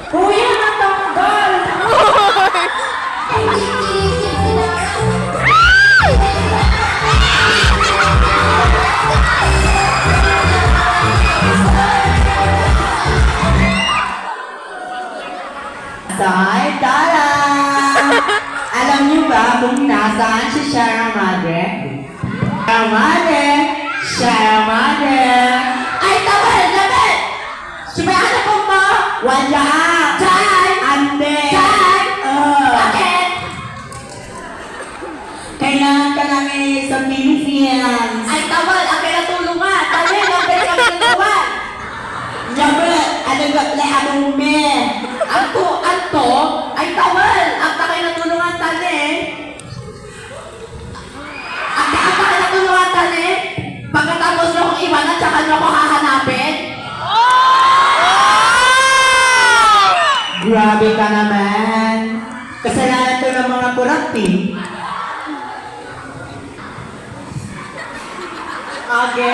Kuya, natanggal! Say, Tara! Alam niyo ba kung nasaan si Sarah Madre? Sarah Madre! Sarah Madre! Ay, tawal! Dapat! Sumayaan ako mo! Wala! Chay! Ande! Chay! Bakit? Kailangan ka namin sa Philippines. Ay, tawal! Ang kaya tulungan! Tali! Ang kaya tulungan! Dapat! Ano ba? Ano me? Anto? Ay, tawal! Ang takay na tulungan tali! Ang takay na tulungan tali! Pagkatapos nyo akong iwanan, tsaka nyo ako hahanapin? Grabe ka naman! Kasalanan to ng mga kurapin. Age,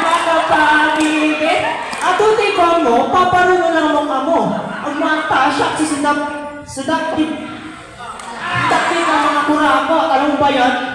matapagigit. Atuti ko mo, paparuno lang mong amo. Ang mga tasyak si sedap ng mga kurako. Alam mo ba yan?